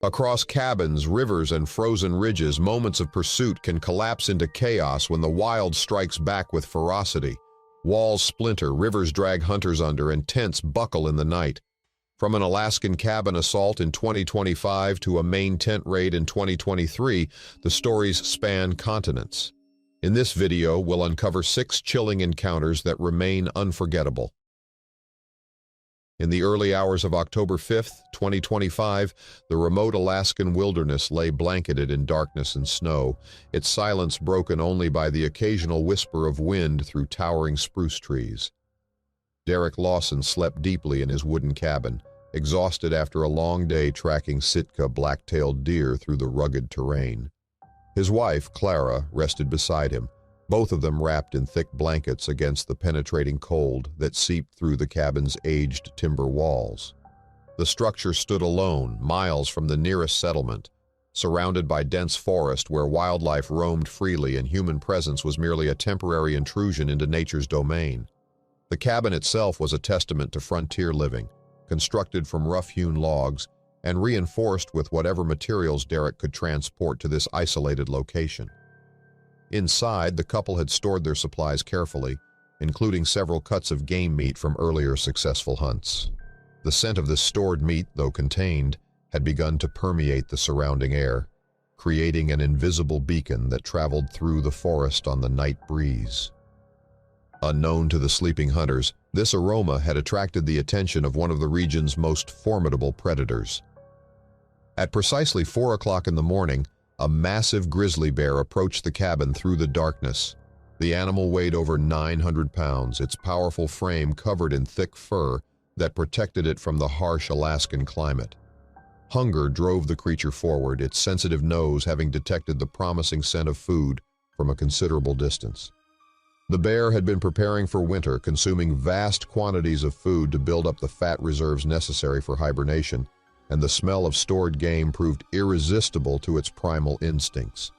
Across cabins, rivers, and frozen ridges, moments of pursuit can collapse into chaos when the wild strikes back with ferocity. Walls splinter, rivers drag hunters under, and tents buckle in the night. From an Alaskan cabin assault in 2025 to a Maine tent raid in 2023, the stories span continents. In this video, we'll uncover 6 chilling encounters that remain unforgettable. In the early hours of October 5, 2025, the remote Alaskan wilderness lay blanketed in darkness and snow, its silence broken only by the occasional whisper of wind through towering spruce trees. Derek Lawson slept deeply in his wooden cabin, exhausted after a long day tracking Sitka black-tailed deer through the rugged terrain. His wife, Clara, rested beside him, both of them wrapped in thick blankets against the penetrating cold that seeped through the cabin's aged timber walls. The structure stood alone, miles from the nearest settlement, surrounded by dense forest where wildlife roamed freely and human presence was merely a temporary intrusion into nature's domain. The cabin itself was a testament to frontier living, constructed from rough-hewn logs and reinforced with whatever materials Derek could transport to this isolated location. Inside, the couple had stored their supplies carefully, including several cuts of game meat from earlier successful hunts. The scent of this stored meat, though contained, had begun to permeate the surrounding air, creating an invisible beacon that traveled through the forest on the night breeze. Unknown to the sleeping hunters, this aroma had attracted the attention of one of the region's most formidable predators. At precisely 4 o'clock in the morning, a massive grizzly bear approached the cabin through the darkness. The animal weighed over 900 pounds, its powerful frame covered in thick fur that protected it from the harsh Alaskan climate. Hunger drove the creature forward, its sensitive nose having detected the promising scent of food from a considerable distance. The bear had been preparing for winter, consuming vast quantities of food to build up the fat reserves necessary for hibernation, and the smell of stored game proved irresistible to its primal instincts.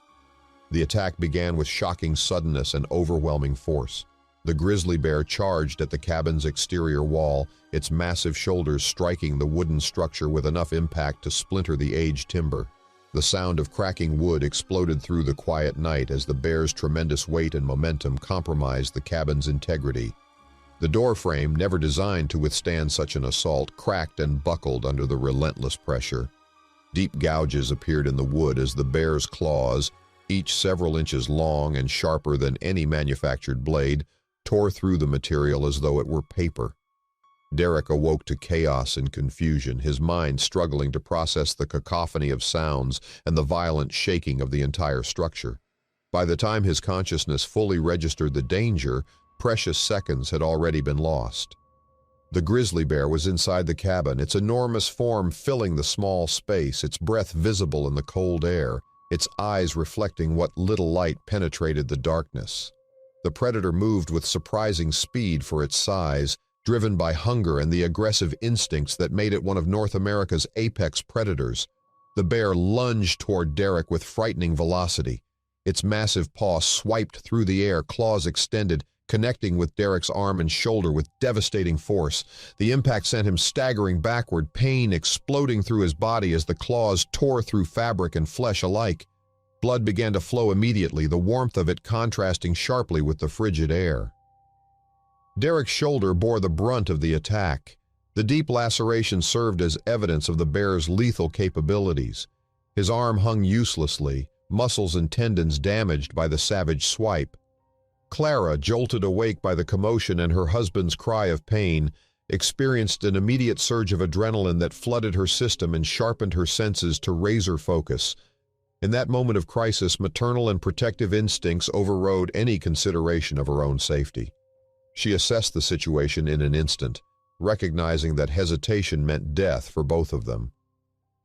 The attack began with shocking suddenness and overwhelming force. The grizzly bear charged at the cabin's exterior wall, its massive shoulders striking the wooden structure with enough impact to splinter the aged timber. The sound of cracking wood exploded through the quiet night as the bear's tremendous weight and momentum compromised the cabin's integrity. The door frame, never designed to withstand such an assault, cracked and buckled under the relentless pressure. Deep gouges appeared in the wood as the bear's claws, each several inches long and sharper than any manufactured blade, tore through the material as though it were paper. Derek awoke to chaos and confusion, his mind struggling to process the cacophony of sounds and the violent shaking of the entire structure. By the time his consciousness fully registered the danger, precious seconds had already been lost. The grizzly bear was inside the cabin, its enormous form filling the small space, its breath visible in the cold air, its eyes reflecting what little light penetrated the darkness. The predator moved with surprising speed for its size, driven by hunger and the aggressive instincts that made it one of North America's apex predators. The bear lunged toward Derek with frightening velocity. Its massive paw swiped through the air, claws extended, connecting with Derek's arm and shoulder with devastating force. The impact sent him staggering backward, pain exploding through his body as the claws tore through fabric and flesh alike. Blood began to flow immediately, the warmth of it contrasting sharply with the frigid air. Derek's shoulder bore the brunt of the attack. The deep laceration served as evidence of the bear's lethal capabilities. His arm hung uselessly, muscles and tendons damaged by the savage swipe. Clara, jolted awake by the commotion and her husband's cry of pain, experienced an immediate surge of adrenaline that flooded her system and sharpened her senses to razor focus. In that moment of crisis, maternal and protective instincts overrode any consideration of her own safety. She assessed the situation in an instant, recognizing that hesitation meant death for both of them.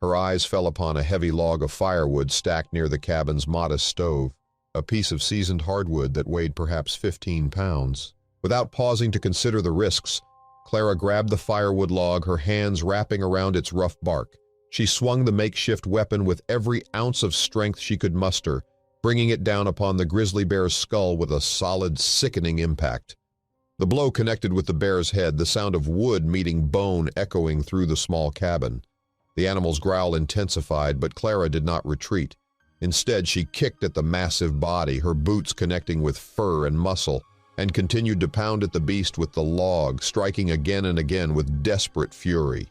Her eyes fell upon a heavy log of firewood stacked near the cabin's modest stove, a piece of seasoned hardwood that weighed perhaps 15 pounds. Without pausing to consider the risks, Clara grabbed the firewood log, her hands wrapping around its rough bark. She swung the makeshift weapon with every ounce of strength she could muster, bringing it down upon the grizzly bear's skull with a solid, sickening impact. The blow connected with the bear's head, the sound of wood meeting bone echoing through the small cabin. The animal's growl intensified, but Clara did not retreat. Instead, she kicked at the massive body, her boots connecting with fur and muscle, and continued to pound at the beast with the log, striking again and again with desperate fury.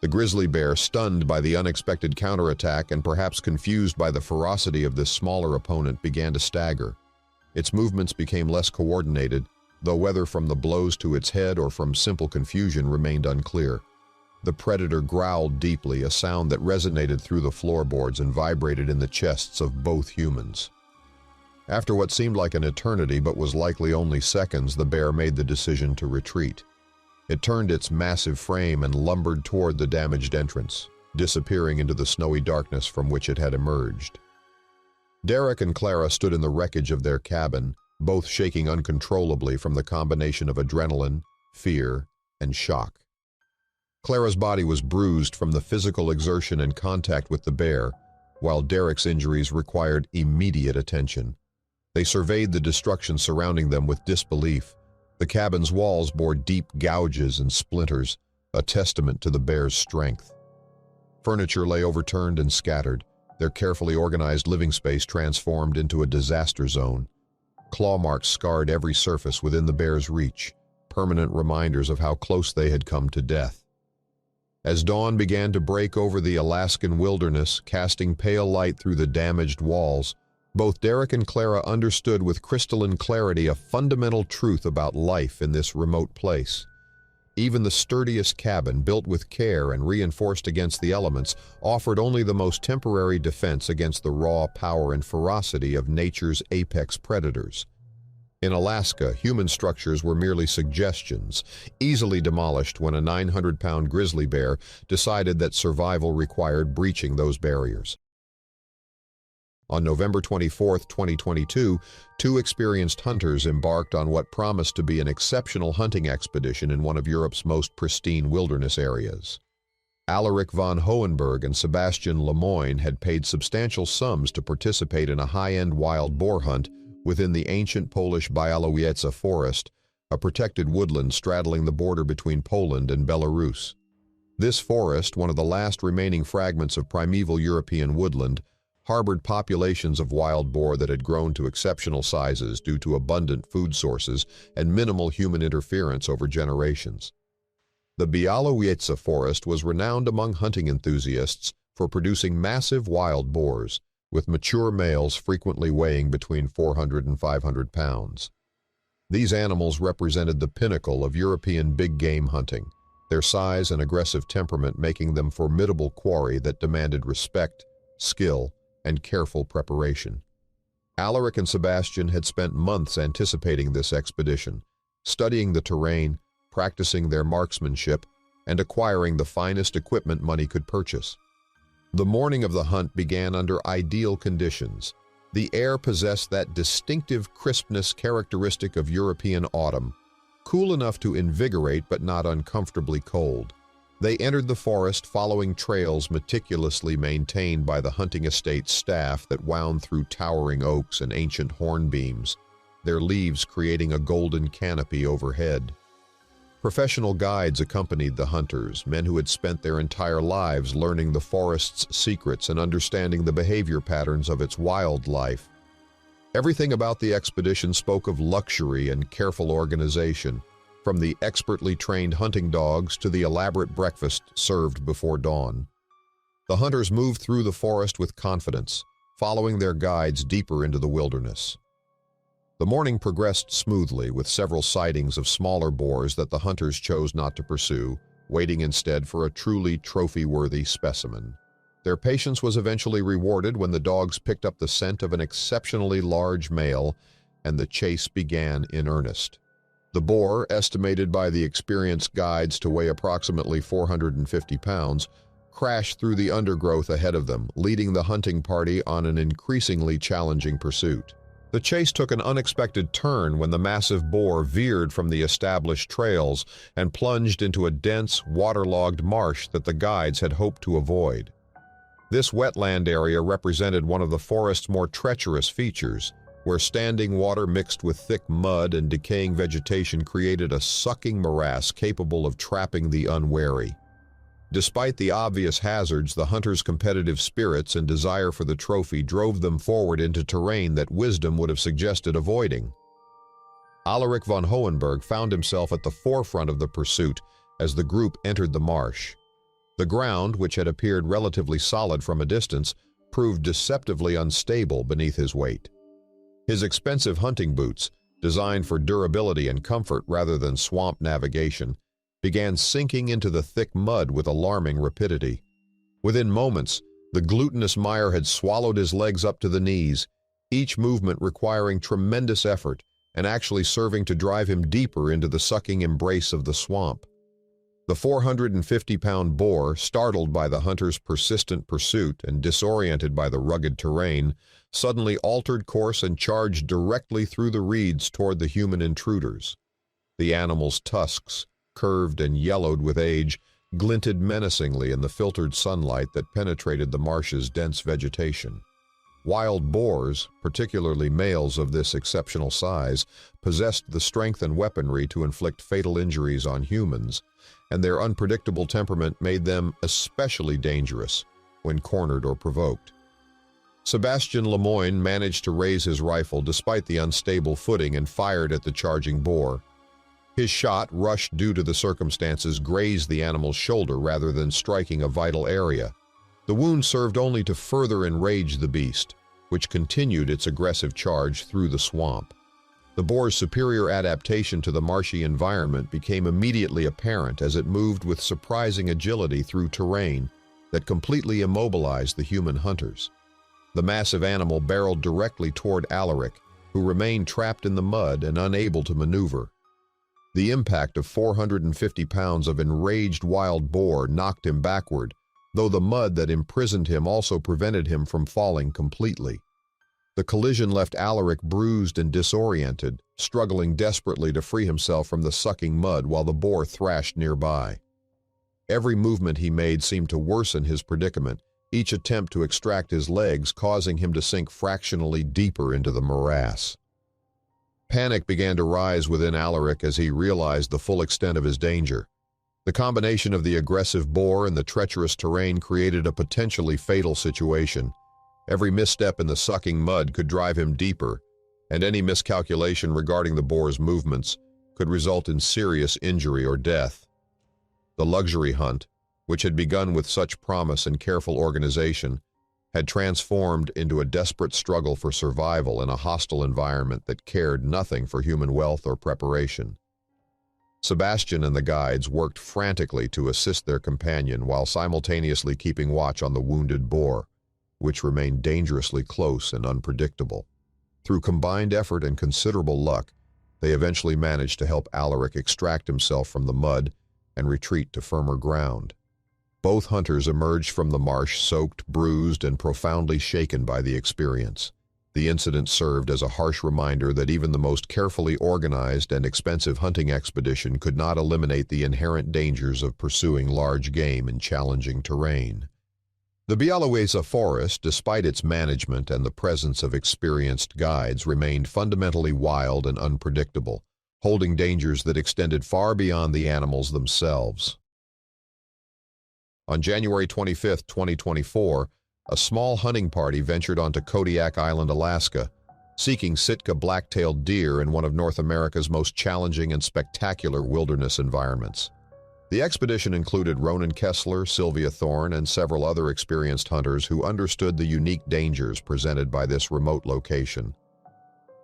The grizzly bear, stunned by the unexpected counterattack and perhaps confused by the ferocity of this smaller opponent, began to stagger. Its movements became less coordinated, though whether from the blows to its head or from simple confusion remained unclear. The predator growled deeply, a sound that resonated through the floorboards and vibrated in the chests of both humans. After what seemed like an eternity but was likely only seconds, the bear made the decision to retreat. It turned its massive frame and lumbered toward the damaged entrance, disappearing into the snowy darkness from which it had emerged. Derek and Clara stood in the wreckage of their cabin, both shaking uncontrollably from the combination of adrenaline, fear, and shock. Clara's body was bruised from the physical exertion and contact with the bear, while Derek's injuries required immediate attention. They surveyed the destruction surrounding them with disbelief. The cabin's walls bore deep gouges and splinters, a testament to the bear's strength. Furniture lay overturned and scattered, their carefully organized living space transformed into a disaster zone. Claw marks scarred every surface within the bear's reach, permanent reminders of how close they had come to death. As dawn began to break over the Alaskan wilderness, casting pale light through the damaged walls, both Derek and Clara understood with crystalline clarity a fundamental truth about life in this remote place. Even the sturdiest cabin, built with care and reinforced against the elements, offered only the most temporary defense against the raw power and ferocity of nature's apex predators. In Alaska, human structures were merely suggestions, easily demolished when a 900-pound grizzly bear decided that survival required breaching those barriers. On November 24, 2022, two experienced hunters embarked on what promised to be an exceptional hunting expedition in one of Europe's most pristine wilderness areas. Alaric von Hohenberg and Sebastian Lemoyne had paid substantial sums to participate in a high-end wild boar hunt within the ancient Polish Białowieża forest, a protected woodland straddling the border between Poland and Belarus. This forest, one of the last remaining fragments of primeval European woodland, harbored populations of wild boar that had grown to exceptional sizes due to abundant food sources and minimal human interference over generations. The Białowieża forest was renowned among hunting enthusiasts for producing massive wild boars, with mature males frequently weighing between 400 and 500 pounds. These animals represented the pinnacle of European big game hunting, their size and aggressive temperament making them formidable quarry that demanded respect, skill, and careful preparation. Alaric and Sebastian had spent months anticipating this expedition, studying the terrain, practicing their marksmanship, and acquiring the finest equipment money could purchase. The morning of the hunt began under ideal conditions. The air possessed that distinctive crispness characteristic of European autumn, cool enough to invigorate but not uncomfortably cold. They entered the forest following trails meticulously maintained by the hunting estate's staff that wound through towering oaks and ancient hornbeams, their leaves creating a golden canopy overhead. Professional guides accompanied the hunters, men who had spent their entire lives learning the forest's secrets and understanding the behavior patterns of its wildlife. Everything about the expedition spoke of luxury and careful organization, from the expertly trained hunting dogs to the elaborate breakfast served before dawn. The hunters moved through the forest with confidence, following their guides deeper into the wilderness. The morning progressed smoothly, with several sightings of smaller boars that the hunters chose not to pursue, waiting instead for a truly trophy-worthy specimen. Their patience was eventually rewarded when the dogs picked up the scent of an exceptionally large male, and the chase began in earnest. The boar, estimated by the experienced guides to weigh approximately 450 pounds, crashed through the undergrowth ahead of them, leading the hunting party on an increasingly challenging pursuit. The chase took an unexpected turn when the massive boar veered from the established trails and plunged into a dense, waterlogged marsh that the guides had hoped to avoid. This wetland area represented one of the forest's more treacherous features, where standing water mixed with thick mud and decaying vegetation created a sucking morass capable of trapping the unwary. Despite the obvious hazards, the hunters' competitive spirits and desire for the trophy drove them forward into terrain that wisdom would have suggested avoiding. Alaric von Hohenberg found himself at the forefront of the pursuit as the group entered the marsh. The ground, which had appeared relatively solid from a distance, proved deceptively unstable beneath his weight. His expensive hunting boots, designed for durability and comfort rather than swamp navigation, began sinking into the thick mud with alarming rapidity. Within moments, the glutinous mire had swallowed his legs up to the knees, each movement requiring tremendous effort and actually serving to drive him deeper into the sucking embrace of the swamp. The 450-pound boar, startled by the hunter's persistent pursuit and disoriented by the rugged terrain, suddenly altered course and charged directly through the reeds toward the human intruders. The animal's tusks, curved and yellowed with age, glinted menacingly in the filtered sunlight that penetrated the marsh's dense vegetation. Wild boars, particularly males of this exceptional size, possessed the strength and weaponry to inflict fatal injuries on humans, and their unpredictable temperament made them especially dangerous when cornered or provoked. Sebastian Lemoyne managed to raise his rifle despite the unstable footing and fired at the charging boar. His shot, rushed due to the circumstances, grazed the animal's shoulder rather than striking a vital area. The wound served only to further enrage the beast, which continued its aggressive charge through the swamp. The boar's superior adaptation to the marshy environment became immediately apparent as it moved with surprising agility through terrain that completely immobilized the human hunters. The massive animal barreled directly toward Alaric, who remained trapped in the mud and unable to maneuver. The impact of 450 pounds of enraged wild boar knocked him backward, though the mud that imprisoned him also prevented him from falling completely. The collision left Alaric bruised and disoriented, struggling desperately to free himself from the sucking mud while the boar thrashed nearby. Every movement he made seemed to worsen his predicament, each attempt to extract his legs causing him to sink fractionally deeper into the morass. Panic began to rise within Alaric as he realized the full extent of his danger. The combination of the aggressive boar and the treacherous terrain created a potentially fatal situation. Every misstep in the sucking mud could drive him deeper, and any miscalculation regarding the boar's movements could result in serious injury or death. The luxury hunt, which had begun with such promise and careful organization, had transformed into a desperate struggle for survival in a hostile environment that cared nothing for human wealth or preparation. Sebastian and the guides worked frantically to assist their companion while simultaneously keeping watch on the wounded boar, which remained dangerously close and unpredictable. Through combined effort and considerable luck, they eventually managed to help Alaric extract himself from the mud and retreat to firmer ground. Both hunters emerged from the marsh soaked, bruised, and profoundly shaken by the experience. The incident served as a harsh reminder that even the most carefully organized and expensive hunting expedition could not eliminate the inherent dangers of pursuing large game in challenging terrain. The Białowieża forest, despite its management and the presence of experienced guides, remained fundamentally wild and unpredictable, holding dangers that extended far beyond the animals themselves. On January 25, 2024, a small hunting party ventured onto Kodiak Island, Alaska, seeking Sitka black-tailed deer in one of North America's most challenging and spectacular wilderness environments. The expedition included Ronan Kessler, Sylvia Thorne, and several other experienced hunters who understood the unique dangers presented by this remote location.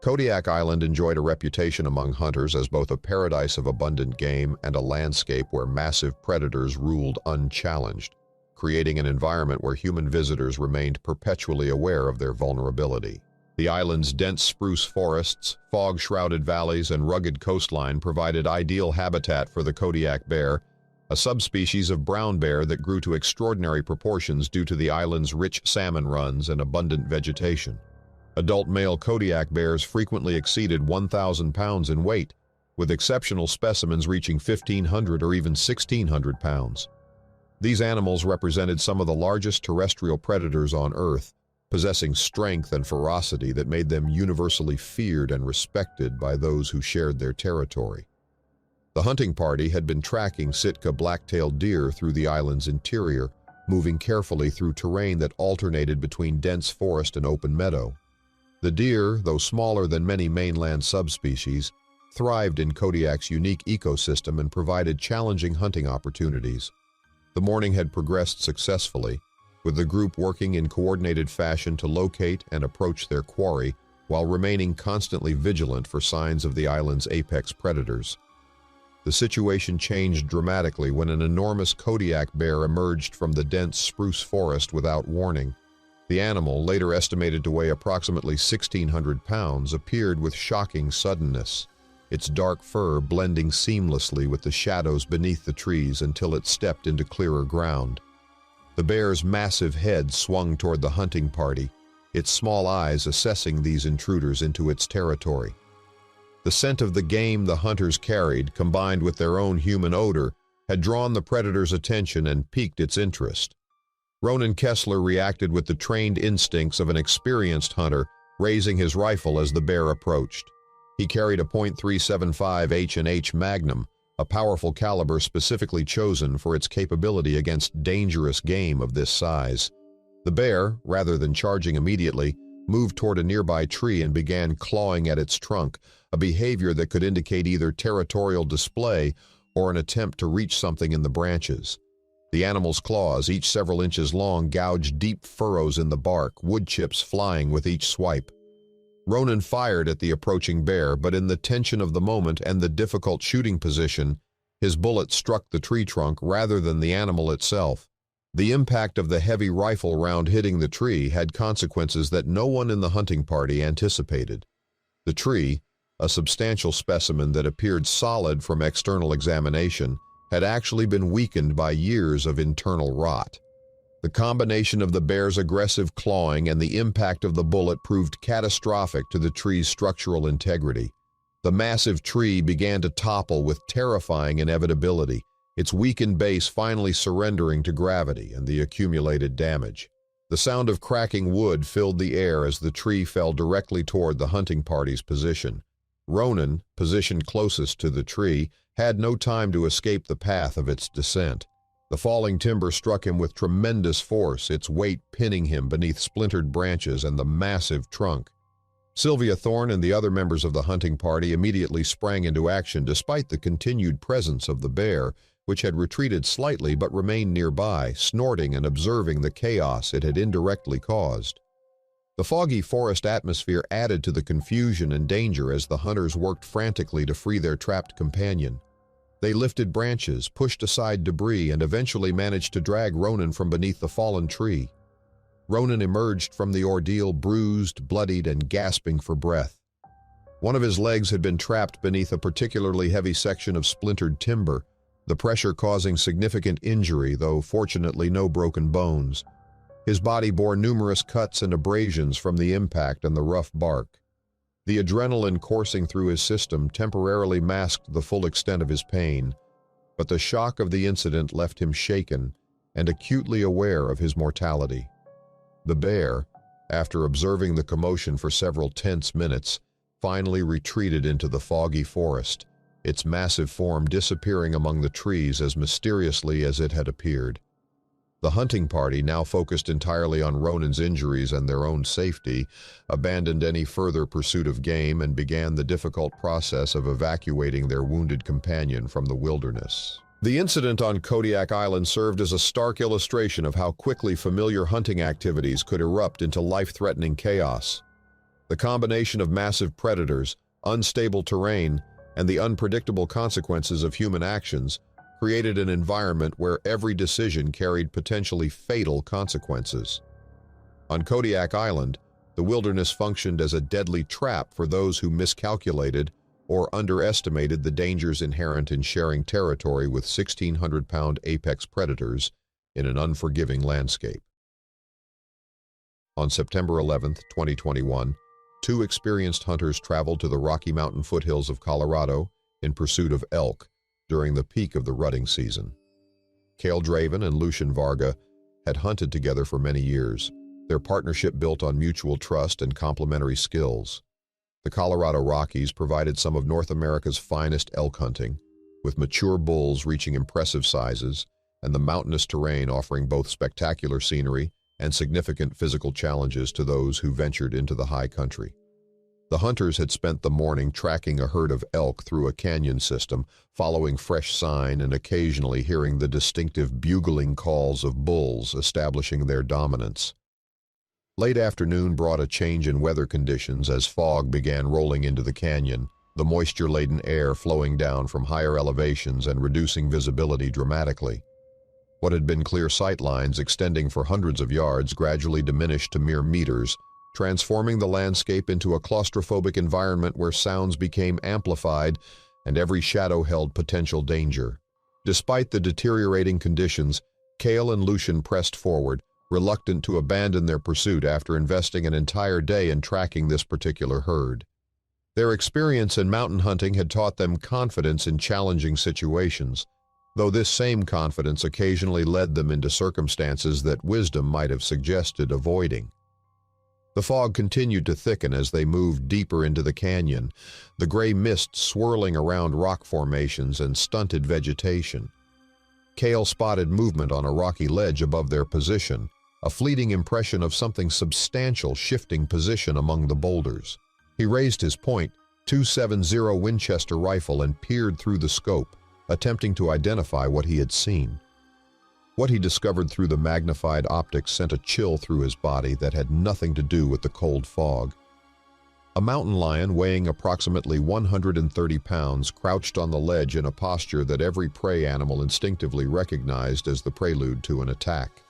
Kodiak Island enjoyed a reputation among hunters as both a paradise of abundant game and a landscape where massive predators ruled unchallenged, creating an environment where human visitors remained perpetually aware of their vulnerability. The island's dense spruce forests, fog-shrouded valleys, and rugged coastline provided ideal habitat for the Kodiak bear, a subspecies of brown bear that grew to extraordinary proportions due to the island's rich salmon runs and abundant vegetation. Adult male Kodiak bears frequently exceeded 1,000 pounds in weight, with exceptional specimens reaching 1,500 or even 1,600 pounds. These animals represented some of the largest terrestrial predators on Earth, possessing strength and ferocity that made them universally feared and respected by those who shared their territory. The hunting party had been tracking Sitka black-tailed deer through the island's interior, moving carefully through terrain that alternated between dense forest and open meadow. The deer, though smaller than many mainland subspecies, thrived in Kodiak's unique ecosystem and provided challenging hunting opportunities. The morning had progressed successfully, with the group working in coordinated fashion to locate and approach their quarry while remaining constantly vigilant for signs of the island's apex predators. The situation changed dramatically when an enormous Kodiak bear emerged from the dense spruce forest without warning. The animal, later estimated to weigh approximately 1,600 pounds, appeared with shocking suddenness, its dark fur blending seamlessly with the shadows beneath the trees until it stepped into clearer ground. The bear's massive head swung toward the hunting party, its small eyes assessing these intruders into its territory. The scent of the game the hunters carried, combined with their own human odor, had drawn the predator's attention and piqued its interest. Ronan Kessler reacted with the trained instincts of an experienced hunter, raising his rifle as the bear approached. He carried a .375 H&H Magnum, a powerful caliber specifically chosen for its capability against dangerous game of this size. The bear, rather than charging immediately, moved toward a nearby tree and began clawing at its trunk, a behavior that could indicate either territorial display or an attempt to reach something in the branches. The animal's claws, each several inches long, gouged deep furrows in the bark, wood chips flying with each swipe. Ronan fired at the approaching bear, but in the tension of the moment and the difficult shooting position, his bullet struck the tree trunk rather than the animal itself. The impact of the heavy rifle round hitting the tree had consequences that no one in the hunting party anticipated. The tree, a substantial specimen that appeared solid from external examination, had actually been weakened by years of internal rot. The combination of the bear's aggressive clawing and the impact of the bullet proved catastrophic to the tree's structural integrity. The massive tree began to topple with terrifying inevitability, its weakened base finally surrendering to gravity and the accumulated damage. The sound of cracking wood filled the air as the tree fell directly toward the hunting party's position. Ronan, positioned closest to the tree, had no time to escape the path of its descent. The falling timber struck him with tremendous force, its weight pinning him beneath splintered branches and the massive trunk. Sylvia Thorne and the other members of the hunting party immediately sprang into action despite the continued presence of the bear, which had retreated slightly but remained nearby, snorting and observing the chaos it had indirectly caused. The foggy forest atmosphere added to the confusion and danger as the hunters worked frantically to free their trapped companion. They lifted branches, pushed aside debris, and eventually managed to drag Ronan from beneath the fallen tree. Ronan emerged from the ordeal bruised, bloodied, and gasping for breath. One of his legs had been trapped beneath a particularly heavy section of splintered timber, the pressure causing significant injury, though fortunately no broken bones. His body bore numerous cuts and abrasions from the impact and the rough bark. The adrenaline coursing through his system temporarily masked the full extent of his pain, but the shock of the incident left him shaken and acutely aware of his mortality. The bear, after observing the commotion for several tense minutes, finally retreated into the foggy forest, its massive form disappearing among the trees as mysteriously as it had appeared. The hunting party, now focused entirely on Ronan's injuries and their own safety, abandoned any further pursuit of game and began the difficult process of evacuating their wounded companion from the wilderness. The incident on Kodiak Island served as a stark illustration of how quickly familiar hunting activities could erupt into life-threatening chaos. The combination of massive predators, unstable terrain, and the unpredictable consequences of human actions created an environment where every decision carried potentially fatal consequences. On Kodiak Island, the wilderness functioned as a deadly trap for those who miscalculated or underestimated the dangers inherent in sharing territory with 1,600-pound apex predators in an unforgiving landscape. On September 11, 2021, two experienced hunters traveled to the Rocky Mountain foothills of Colorado in pursuit of elk during the peak of the rutting season. Cale Draven and Lucian Varga had hunted together for many years, their partnership built on mutual trust and complementary skills. The Colorado Rockies provided some of North America's finest elk hunting, with mature bulls reaching impressive sizes and the mountainous terrain offering both spectacular scenery and significant physical challenges to those who ventured into the high country. The hunters had spent the morning tracking a herd of elk through a canyon system, following fresh sign and occasionally hearing the distinctive bugling calls of bulls establishing their dominance. Late afternoon brought a change in weather conditions as fog began rolling into the canyon, the moisture-laden air flowing down from higher elevations and reducing visibility dramatically. What had been clear sight lines extending for hundreds of yards gradually diminished to mere meters, transforming the landscape into a claustrophobic environment where sounds became amplified and every shadow held potential danger. Despite the deteriorating conditions, Cale and Lucian pressed forward, reluctant to abandon their pursuit after investing an entire day in tracking this particular herd. Their experience in mountain hunting had taught them confidence in challenging situations, though this same confidence occasionally led them into circumstances that wisdom might have suggested avoiding. The fog continued to thicken as they moved deeper into the canyon, the gray mist swirling around rock formations and stunted vegetation. Cale spotted movement on a rocky ledge above their position, a fleeting impression of something substantial shifting position among the boulders. He raised his .270 Winchester rifle and peered through the scope, attempting to identify what he had seen. What he discovered through the magnified optics sent a chill through his body that had nothing to do with the cold fog. A mountain lion weighing approximately 130 pounds crouched on the ledge in a posture that every prey animal instinctively recognized as the prelude to an attack.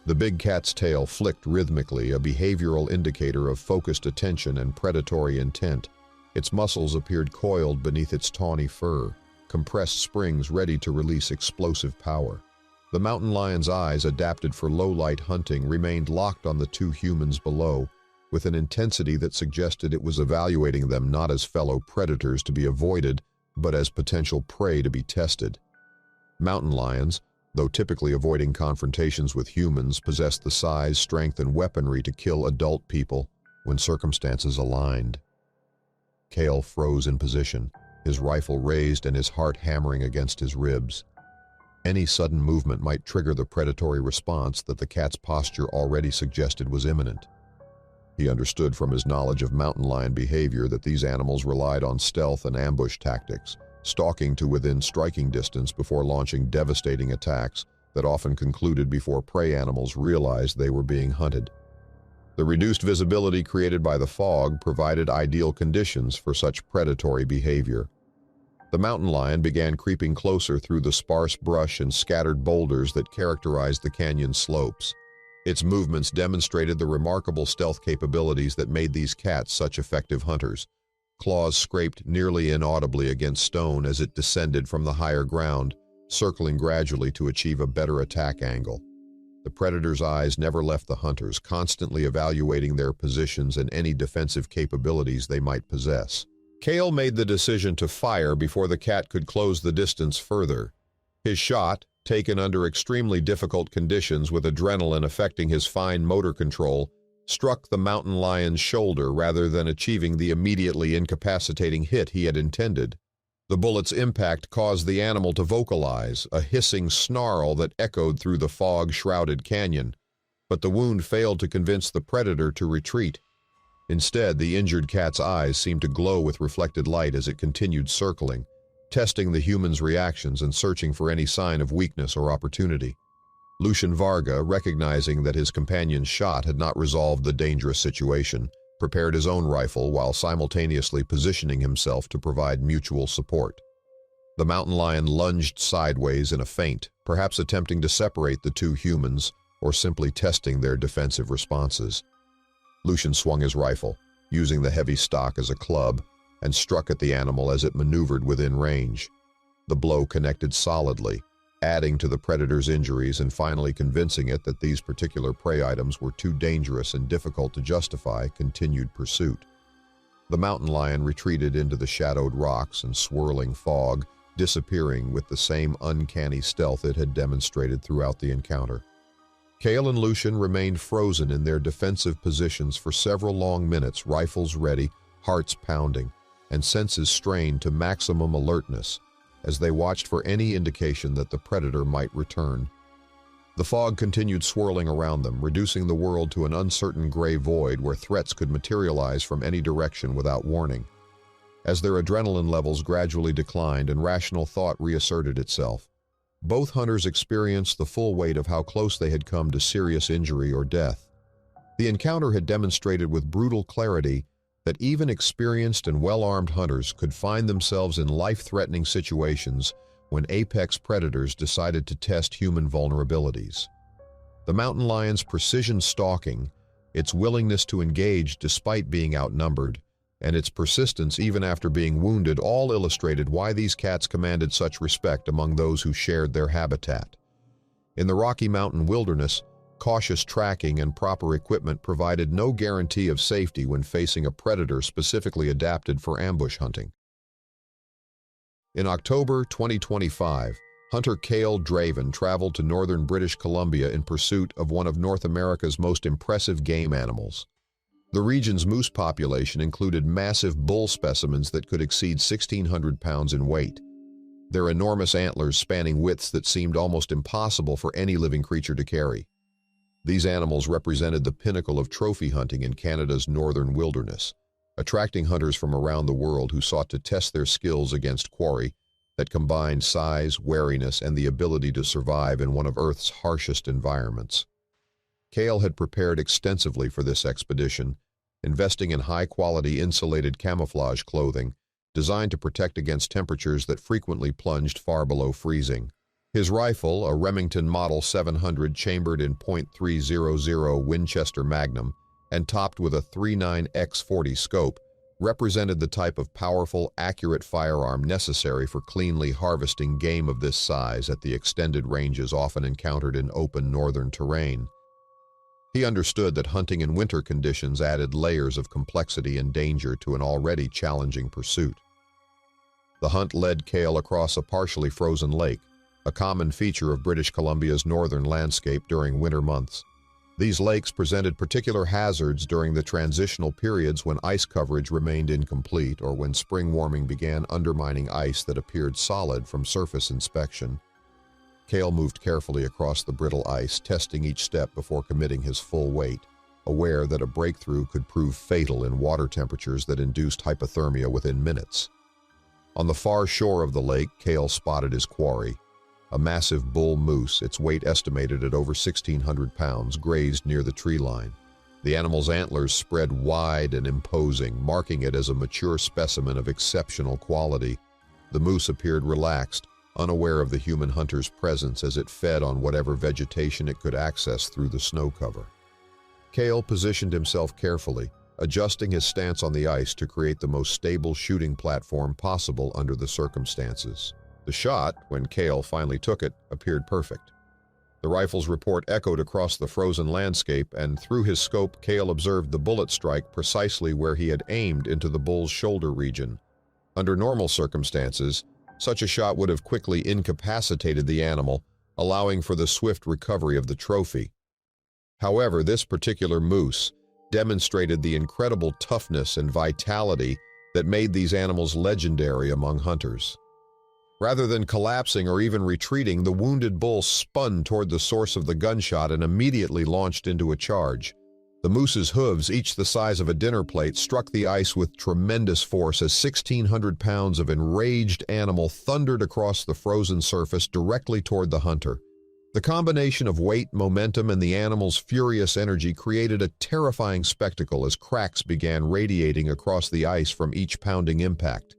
The big cat's tail flicked rhythmically, a behavioral indicator of focused attention and predatory intent. Its muscles appeared coiled beneath its tawny fur, compressed springs ready to release explosive power. The mountain lion's eyes, adapted for low-light hunting, remained locked on the two humans below, with an intensity that suggested it was evaluating them not as fellow predators to be avoided, but as potential prey to be tested. Mountain lions, though typically avoiding confrontations with humans, possess the size, strength, and weaponry to kill adult people when circumstances aligned. Cale froze in position, his rifle raised and his heart hammering against his ribs. Any sudden movement might trigger the predatory response that the cat's posture already suggested was imminent. He understood from his knowledge of mountain lion behavior that these animals relied on stealth and ambush tactics, stalking to within striking distance before launching devastating attacks that often concluded before prey animals realized they were being hunted. The reduced visibility created by the fog provided ideal conditions for such predatory behavior. The mountain lion began creeping closer through the sparse brush and scattered boulders that characterized the canyon slopes. Its movements demonstrated the remarkable stealth capabilities that made these cats such effective hunters. Claws scraped nearly inaudibly against stone as it descended from the higher ground, circling gradually to achieve a better attack angle. The predator's eyes never left the hunters, constantly evaluating their positions and any defensive capabilities they might possess. Cale made the decision to fire before the cat could close the distance further. His shot, taken under extremely difficult conditions with adrenaline affecting his fine motor control, struck the mountain lion's shoulder rather than achieving the immediately incapacitating hit he had intended. The bullet's impact caused the animal to vocalize, a hissing snarl that echoed through the fog-shrouded canyon, but the wound failed to convince the predator to retreat. Instead, the injured cat's eyes seemed to glow with reflected light as it continued circling, testing the human's reactions and searching for any sign of weakness or opportunity. Lucian Varga, recognizing that his companion's shot had not resolved the dangerous situation, prepared his own rifle while simultaneously positioning himself to provide mutual support. The mountain lion lunged sideways in a feint, perhaps attempting to separate the two humans or simply testing their defensive responses. Lucian swung his rifle, using the heavy stock as a club, and struck at the animal as it maneuvered within range. The blow connected solidly, adding to the predator's injuries and finally convincing it that these particular prey items were too dangerous and difficult to justify continued pursuit. The mountain lion retreated into the shadowed rocks and swirling fog, disappearing with the same uncanny stealth it had demonstrated throughout the encounter. Cale and Lucian remained frozen in their defensive positions for several long minutes, rifles ready, hearts pounding, and senses strained to maximum alertness. as they watched for any indication that the predator might return. The fog continued swirling around them, reducing the world to an uncertain gray void where threats could materialize from any direction without warning. As their adrenaline levels gradually declined and rational thought reasserted itself, both hunters experienced the full weight of how close they had come to serious injury or death. The encounter had demonstrated with brutal clarity that even experienced and well-armed hunters could find themselves in life-threatening situations when apex predators decided to test human vulnerabilities. The mountain lion's precision stalking, its willingness to engage despite being outnumbered, and its persistence even after being wounded all illustrated why these cats commanded such respect among those who shared their habitat. In the Rocky Mountain wilderness, cautious tracking and proper equipment provided no guarantee of safety when facing a predator specifically adapted for ambush hunting. In October 2025, hunter Cale Draven traveled to northern British Columbia in pursuit of one of North America's most impressive game animals. The region's moose population included massive bull specimens that could exceed 1,600 pounds in weight, their enormous antlers spanning widths that seemed almost impossible for any living creature to carry. These animals represented the pinnacle of trophy hunting in Canada's northern wilderness, attracting hunters from around the world who sought to test their skills against quarry that combined size, wariness, and the ability to survive in one of Earth's harshest environments. Cale had prepared extensively for this expedition, investing in high-quality insulated camouflage clothing designed to protect against temperatures that frequently plunged far below freezing. His rifle, a Remington Model 700 chambered in .300 Winchester Magnum and topped with a 39x40 scope, represented the type of powerful, accurate firearm necessary for cleanly harvesting game of this size at the extended ranges often encountered in open northern terrain. He understood that hunting in winter conditions added layers of complexity and danger to an already challenging pursuit. The hunt led Cale across a partially frozen lake, a common feature of British Columbia's northern landscape during winter months. These lakes presented particular hazards during the transitional periods when ice coverage remained incomplete or when spring warming began undermining ice that appeared solid from surface inspection. Cale moved carefully across the brittle ice, testing each step before committing his full weight, aware that a breakthrough could prove fatal in water temperatures that induced hypothermia within minutes. On the far shore of the lake, Cale spotted his quarry. A massive bull moose, its weight estimated at over 1,600 pounds, grazed near the tree line. The animal's antlers spread wide and imposing, marking it as a mature specimen of exceptional quality. The moose appeared relaxed, unaware of the human hunter's presence as it fed on whatever vegetation it could access through the snow cover. Cale positioned himself carefully, adjusting his stance on the ice to create the most stable shooting platform possible under the circumstances. The shot, when Cale finally took it, appeared perfect. The rifle's report echoed across the frozen landscape, and through his scope, Cale observed the bullet strike precisely where he had aimed into the bull's shoulder region. Under normal circumstances, such a shot would have quickly incapacitated the animal, allowing for the swift recovery of the trophy. However, this particular moose demonstrated the incredible toughness and vitality that made these animals legendary among hunters. Rather than collapsing or even retreating, the wounded bull spun toward the source of the gunshot and immediately launched into a charge. The moose's hooves, each the size of a dinner plate, struck the ice with tremendous force as 1,600 pounds of enraged animal thundered across the frozen surface directly toward the hunter. The combination of weight, momentum, and the animal's furious energy created a terrifying spectacle as cracks began radiating across the ice from each pounding impact.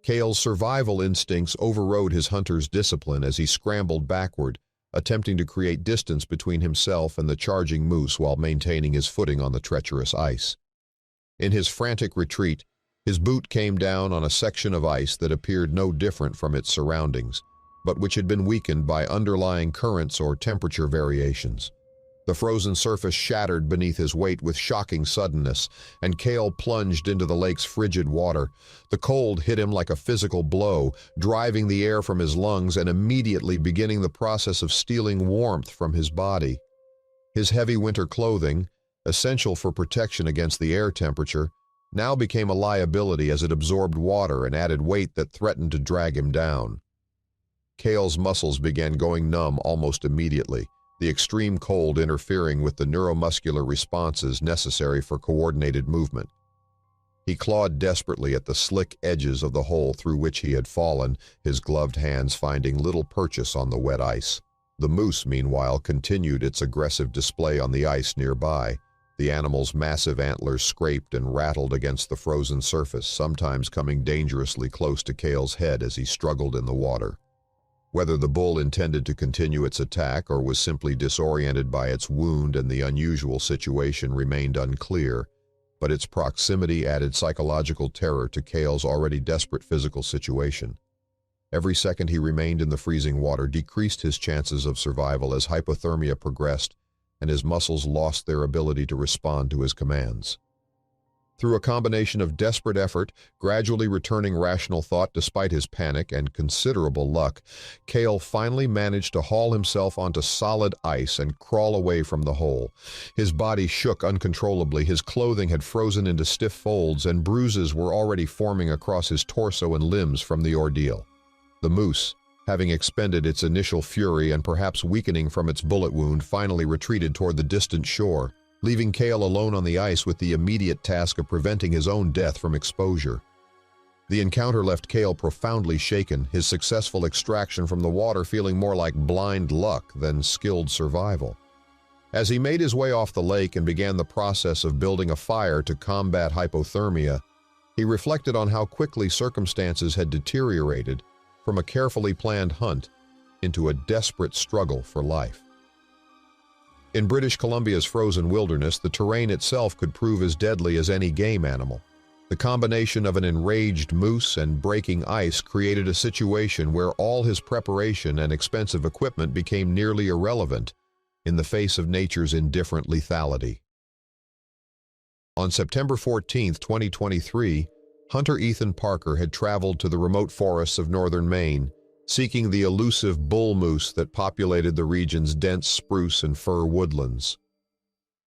Cale's survival instincts overrode his hunter's discipline as he scrambled backward, attempting to create distance between himself and the charging moose while maintaining his footing on the treacherous ice. In his frantic retreat, his boot came down on a section of ice that appeared no different from its surroundings, but which had been weakened by underlying currents or temperature variations. The frozen surface shattered beneath his weight with shocking suddenness, and Cale plunged into the lake's frigid water. The cold hit him like a physical blow, driving the air from his lungs and immediately beginning the process of stealing warmth from his body. His heavy winter clothing, essential for protection against the air temperature, now became a liability as it absorbed water and added weight that threatened to drag him down. Cale's muscles began going numb almost immediately, the extreme cold interfering with the neuromuscular responses necessary for coordinated movement. He clawed desperately at the slick edges of the hole through which he had fallen, his gloved hands finding little purchase on the wet ice. The moose, meanwhile, continued its aggressive display on the ice nearby. The animal's massive antlers scraped and rattled against the frozen surface, sometimes coming dangerously close to Cale's head as he struggled in the water. Whether the bull intended to continue its attack or was simply disoriented by its wound and the unusual situation remained unclear, but its proximity added psychological terror to Cale's already desperate physical situation. Every second he remained in the freezing water decreased his chances of survival as hypothermia progressed and his muscles lost their ability to respond to his commands. Through a combination of desperate effort, gradually returning rational thought despite his panic, and considerable luck, Cale finally managed to haul himself onto solid ice and crawl away from the hole. His body shook uncontrollably, his clothing had frozen into stiff folds, and bruises were already forming across his torso and limbs from the ordeal. The moose, having expended its initial fury and perhaps weakening from its bullet wound, finally retreated toward the distant shore, leaving Cale alone on the ice with the immediate task of preventing his own death from exposure. The encounter left Cale profoundly shaken, his successful extraction from the water feeling more like blind luck than skilled survival. As he made his way off the lake and began the process of building a fire to combat hypothermia, he reflected on how quickly circumstances had deteriorated from a carefully planned hunt into a desperate struggle for life. In British Columbia's frozen wilderness, the terrain itself could prove as deadly as any game animal. The combination of an enraged moose and breaking ice created a situation where all his preparation and expensive equipment became nearly irrelevant in the face of nature's indifferent lethality. On September 14, 2023, hunter Ethan Parker had traveled to the remote forests of northern Maine, seeking the elusive bull moose that populated the region's dense spruce and fir woodlands.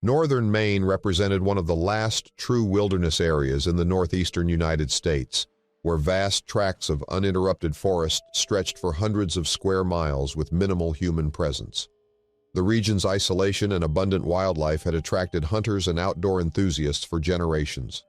Northern Maine represented one of the last true wilderness areas in the northeastern United States, where vast tracts of uninterrupted forest stretched for hundreds of square miles with minimal human presence. The region's isolation and abundant wildlife had attracted hunters and outdoor enthusiasts for generations.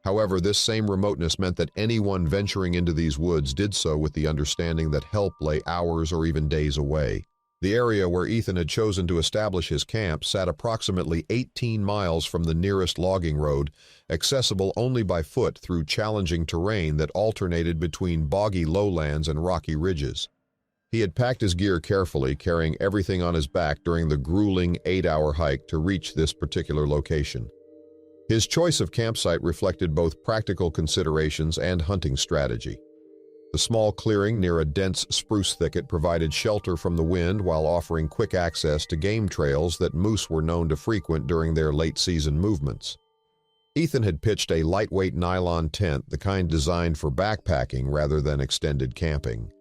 However, this same remoteness meant that anyone venturing into these woods did so with the understanding that help lay hours or even days away. The area where Ethan had chosen to establish his camp sat approximately 18 miles from the nearest logging road, accessible only by foot through challenging terrain that alternated between boggy lowlands and rocky ridges. He had packed his gear carefully, carrying everything on his back during the grueling 8-hour hike to reach this particular location. His choice of campsite reflected both practical considerations and hunting strategy. The small clearing near a dense spruce thicket provided shelter from the wind while offering quick access to game trails that moose were known to frequent during their late-season movements. Ethan had pitched a lightweight nylon tent, the kind designed for backpacking rather than extended camping.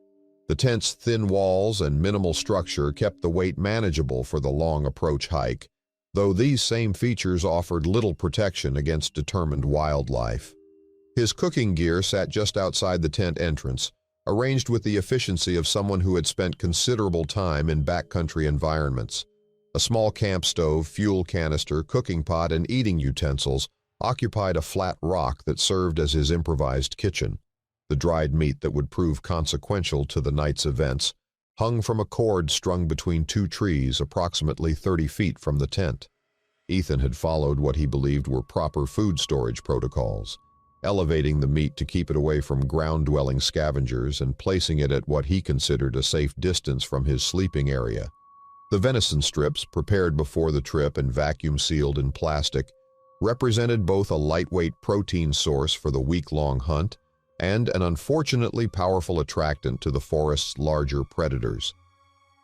The tent's thin walls and minimal structure kept the weight manageable for the long approach hike, though these same features offered little protection against determined wildlife. His cooking gear sat just outside the tent entrance, arranged with the efficiency of someone who had spent considerable time in backcountry environments. A small camp stove, fuel canister, cooking pot, and eating utensils occupied a flat rock that served as his improvised kitchen. The dried meat that would prove consequential to the night's events hung from a cord strung between two trees approximately 30 feet from the tent. Ethan had followed what he believed were proper food storage protocols, elevating the meat to keep it away from ground-dwelling scavengers and placing it at what he considered a safe distance from his sleeping area. The venison strips, prepared before the trip and vacuum-sealed in plastic, represented both a lightweight protein source for the week-long hunt and an unfortunately powerful attractant to the forest's larger predators.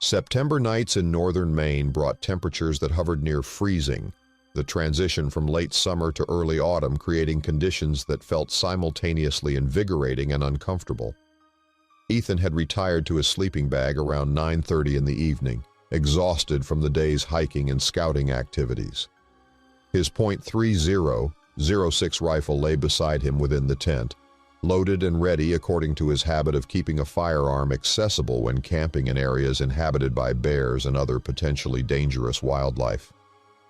September nights in northern Maine brought temperatures that hovered near freezing, the transition from late summer to early autumn creating conditions that felt simultaneously invigorating and uncomfortable. Ethan had retired to his sleeping bag around 9:30 in the evening, exhausted from the day's hiking and scouting activities. His .30, .06 rifle lay beside him within the tent, loaded and ready according to his habit of keeping a firearm accessible when camping in areas inhabited by bears and other potentially dangerous wildlife.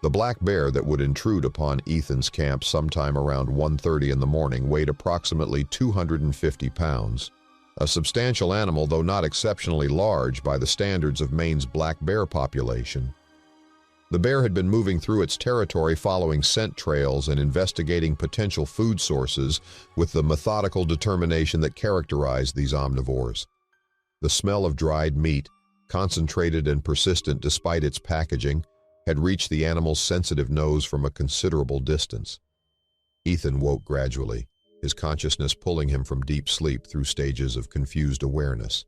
The black bear that would intrude upon Ethan's camp sometime around 1:30 in the morning weighed approximately 250 pounds. A substantial animal, though not exceptionally large by the standards of Maine's black bear population. The bear had been moving through its territory following scent trails and investigating potential food sources with the methodical determination that characterized these omnivores. The smell of dried meat, concentrated and persistent despite its packaging, had reached the animal's sensitive nose from a considerable distance. Ethan woke gradually, his consciousness pulling him from deep sleep through stages of confused awareness.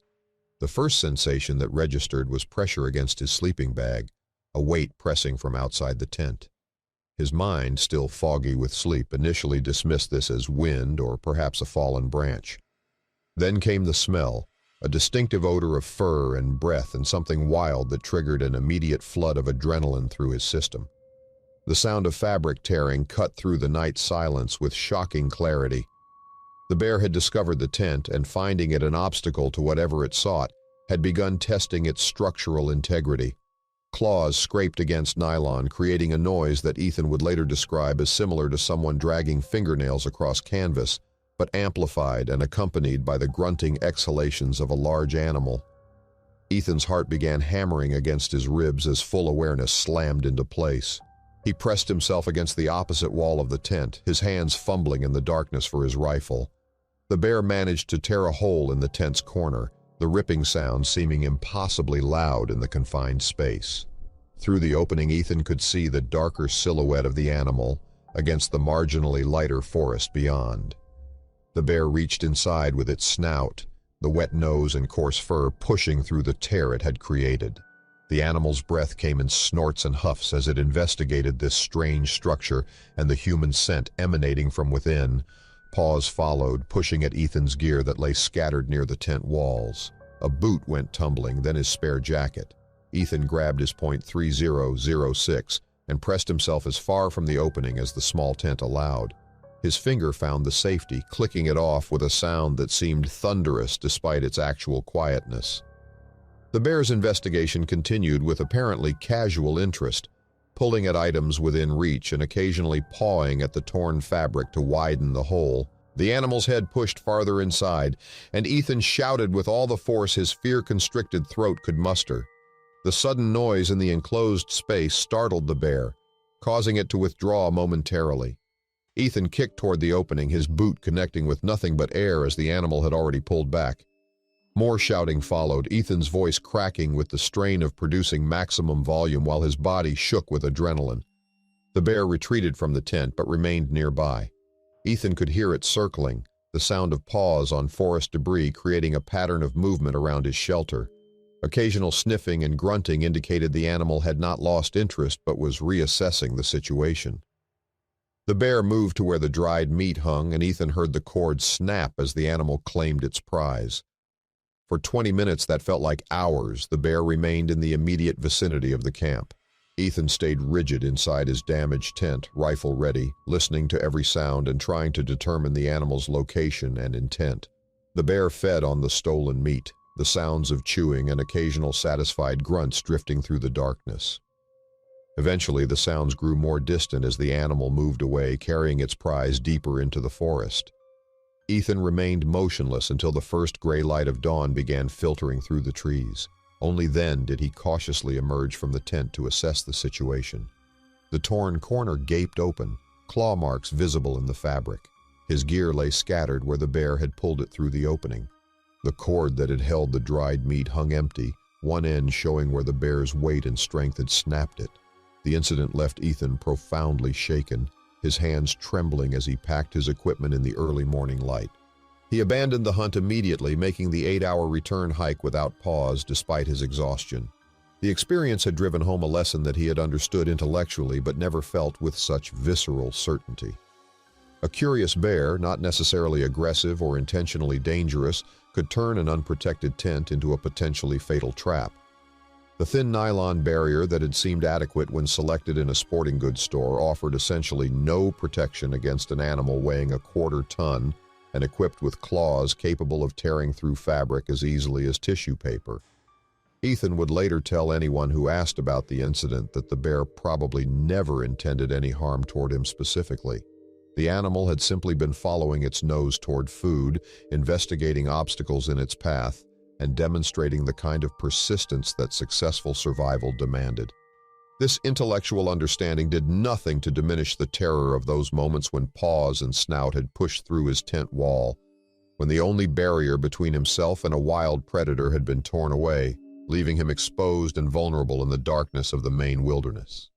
The first sensation that registered was pressure against his sleeping bag, a weight pressing from outside the tent. His mind, still foggy with sleep, initially dismissed this as wind or perhaps a fallen branch. Then came the smell, a distinctive odor of fur and breath and something wild that triggered an immediate flood of adrenaline through his system. The sound of fabric tearing cut through the night silence with shocking clarity. The bear had discovered the tent and, finding it an obstacle to whatever it sought, had begun testing its structural integrity. Claws scraped against nylon, creating a noise that Ethan would later describe as similar to someone dragging fingernails across canvas, but amplified and accompanied by the grunting exhalations of a large animal. Ethan's heart began hammering against his ribs as full awareness slammed into place. He pressed himself against the opposite wall of the tent, his hands fumbling in the darkness for his rifle. The bear managed to tear a hole in the tent's corner, the ripping sound seeming impossibly loud in the confined space. Through the opening, Ethan could see the darker silhouette of the animal against the marginally lighter forest beyond. The bear reached inside with its snout, the wet nose and coarse fur pushing through the tear it had created. The animal's breath came in snorts and huffs as it investigated this strange structure and the human scent emanating from within. Paws followed, pushing at Ethan's gear that lay scattered near the tent walls. A boot went tumbling, then his spare jacket. Ethan grabbed his .3006 and pressed himself as far from the opening as the small tent allowed. His finger found the safety, clicking it off with a sound that seemed thunderous despite its actual quietness. The bear's investigation continued with apparently casual interest, pulling at items within reach and occasionally pawing at the torn fabric to widen the hole. The animal's head pushed farther inside, and Ethan shouted with all the force his fear-constricted throat could muster. The sudden noise in the enclosed space startled the bear, causing it to withdraw momentarily. Ethan kicked toward the opening, his boot connecting with nothing but air as the animal had already pulled back. More shouting followed, Ethan's voice cracking with the strain of producing maximum volume while his body shook with adrenaline. The bear retreated from the tent but remained nearby. Ethan could hear it circling, the sound of paws on forest debris creating a pattern of movement around his shelter. Occasional sniffing and grunting indicated the animal had not lost interest but was reassessing the situation. The bear moved to where the dried meat hung, and Ethan heard the cord snap as the animal claimed its prize. For 20 minutes that felt like hours, the bear remained in the immediate vicinity of the camp. Ethan stayed rigid inside his damaged tent, rifle ready, listening to every sound and trying to determine the animal's location and intent. The bear fed on the stolen meat, the sounds of chewing and occasional satisfied grunts drifting through the darkness. Eventually, the sounds grew more distant as the animal moved away, carrying its prize deeper into the forest. Ethan remained motionless until the first gray light of dawn began filtering through the trees. Only then did he cautiously emerge from the tent to assess the situation. The torn corner gaped open, claw marks visible in the fabric. His gear lay scattered where the bear had pulled it through the opening. The cord that had held the dried meat hung empty, one end showing where the bear's weight and strength had snapped it. The incident left Ethan profoundly shaken, his hands trembling as he packed his equipment in the early morning light. He abandoned the hunt immediately, making the 8-hour return hike without pause despite his exhaustion. The experience had driven home a lesson that he had understood intellectually but never felt with such visceral certainty. A curious bear, not necessarily aggressive or intentionally dangerous, could turn an unprotected tent into a potentially fatal trap. The thin nylon barrier that had seemed adequate when selected in a sporting goods store offered essentially no protection against an animal weighing a quarter ton and equipped with claws capable of tearing through fabric as easily as tissue paper. Ethan would later tell anyone who asked about the incident that the bear probably never intended any harm toward him specifically. The animal had simply been following its nose toward food, investigating obstacles in its path, and demonstrating the kind of persistence that successful survival demanded. This intellectual understanding did nothing to diminish the terror of those moments when paws and snout had pushed through his tent wall, when the only barrier between himself and a wild predator had been torn away, leaving him exposed and vulnerable in the darkness of the Maine wilderness.